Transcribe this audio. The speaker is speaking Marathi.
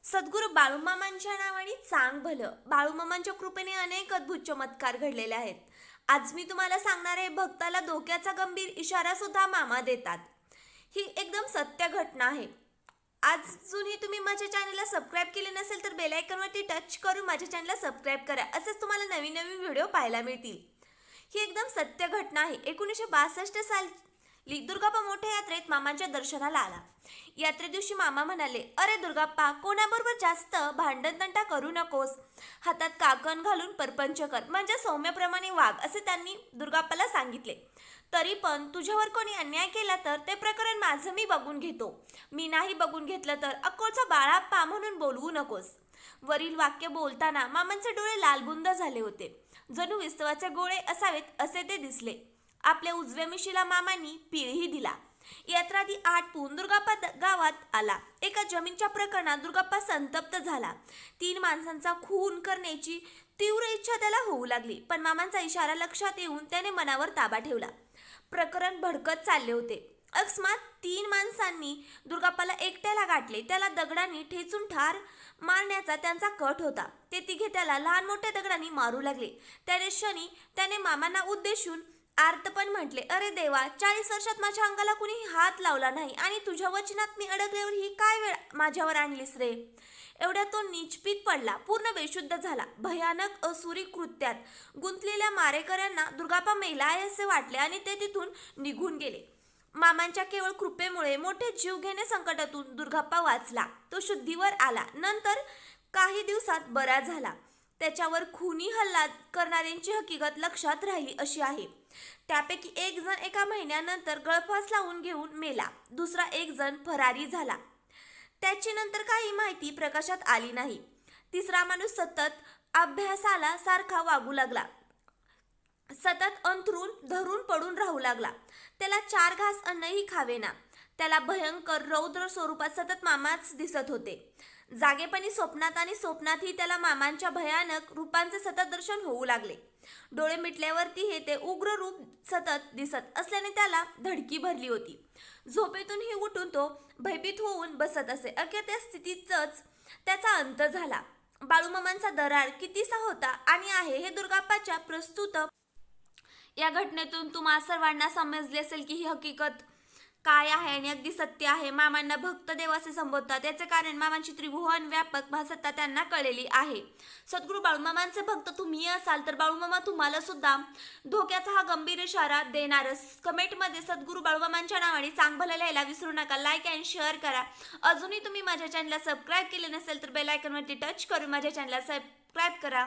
सद्गुरू बाळूमामांच्या नावाने चांग भलं. बाळूमामांच्या कृपेने अनेक अद्भुत चमत्कार घडलेले आहेत. आज मी तुम्हाला सांगणार आहे, भक्ताला धोक्याचा गंभीर इशारा सुद्धा मामा देतात. ही एकदम सत्य घटना आहे. अजूनही तुम्ही माझ्या चॅनलला सबस्क्राईब केले नसेल तर बेल आयकॉनवरती टच करून माझ्या चॅनलला सबस्क्राईब करा. असेच तुम्हाला नवीन नवीन व्हिडिओ पाहायला मिळतील. ही एकदम सत्य घटना आहे. 1962 साली दुर्गाप्पा मोठ्या यात्रेत मामांच्या दर्शनाला आला. यात्रे दिवशी मामा म्हणाले, अरे दुर्गाप्पा, कोणाबरोबर जास्त भांडणतंटा करू नकोस. हातात काकण घालून परपंच कर, म्हणजे सौम्यप्रमाणे वाग, असे त्यांनी दुर्गाप्पाला सांगितले. तरी पण तुझ्यावर कोणी अन्याय केला तर ते प्रकरण माझं मी बघून घेतो. मी नाही बघून घेतलं तर अक्कोळचा बाळाप्पा म्हणून बोलवू नकोस. वरील वाक्य बोलताना मामांचे डोळे लालबुंद झाले होते. जणू विस्तवाचे गोळे असावेत असे ते दिसले. आपल्या उजव्या मिशीला मामांनी पिळही दिला. यात्रादी आटपून दुर्गाप्पा गावात आला. एका जमीनच्या प्रकरणात दुर्गाप्पा संतप्त झाला. 3 माणसांचा खून करण्याची तीव्र इच्छा त्याला होऊ लागली. पण मामांचा इशारा लक्षात येऊन त्याने मनावर ताबा ठेवला. प्रकरण भडकत चालले होते. अकस्मात 3 माणसांनी दुर्गाप्पाला एकट्याला गाठले. त्याला दगडांनी ठेचून ठार मारण्याचा त्यांचा कट होता. ते तिघे त्याला लहान मोठ्या दगडांनी मारू लागले. त्याने क्षणी त्याने मामांना उद्देशून आर्तपण म्हटले, अरे देवा, 40 वर्षात माझ्या अंगाला कुणी हात लावला नाही आणि तुझ्या वचनात मी अडकल्यावर ही काय वेळ माझ्यावर आणलीस रे. एवढ्या तो निचपीत पडला, पूर्ण बेशुद्ध झाला. भयानक असुरी कृत्यात गुंतलेल्या मारेकऱ्यांना दुर्गाप्पा मेला आहे असे वाटले आणि ते तिथून निघून गेले. मामांच्या केवळ कृपेमुळे मोठे जीवघेण्या संकटातून दुर्गाप्पा वाचला. तो शुद्धीवर आला. नंतर काही दिवसात बरा झाला. त्याच्यावर खुनी हल्ला करणाऱ्यांची हकीकत लक्षात राहिली अशी आहे. त्यापैकी एक जण एका महिन्यानंतर गळफास लावून घेऊन मेला. दुसरा एक जण फरारी झाला. त्याची नंतर काही माहिती प्रकाशात आली नाही. तिसरा माणूस सतत अभ्यासाला सारखा वागू लागला. सतत अंथरून धरून पडून राहू लागला. त्याला 4 घास अन्नही खावेना. त्याला भयंकर रौद्र स्वरूपात सतत मामाच दिसत होते. जागेपणी स्वप्नात आणि स्वप्नातही त्याला मामांच्या भयानक रूपांचे सतत दर्शन होऊ लागले. डोळे मिटल्यावरती हे ते उग्र रूप सतत दिसत असल्याने त्याला धडकी भरली होती. झोपेतूनही उठून तो भयभीत होऊन बसत असे. अखेर त्या स्थितीतच त्याचा अंत झाला. बाळूमामांचा दरार कितीसा होता आणि आहे हे दुर्गाप्पाच्या प्रस्तुत या घटनेतून तुम्हा सर्वांना समजले असेल की ही हकीकत काय आहे आणि अगदी सत्य आहे. मामांना भक्त देव असे संबोधतात. याचे कारण मामांची त्रिभुवन व्यापक महासत्ता त्यांना कळलेली आहे. सद्गुरू बाळूमामांचे भक्त तुम्ही असाल तर बाळूमामा तुम्हाला सुद्धा धोक्याचा हा गंभीर इशारा देणारच. कमेंटमध्ये सद्गुरू बाळूमामांच्या नावाने चांग भलं लिहायला विसरू नका. लाईक अँड शेअर करा. अजूनही तुम्ही माझ्या चॅनलला सबस्क्राईब केले नसेल तर बेल आयकॉनवरती टच करून माझ्या चॅनलला सबस्क्राईब करा.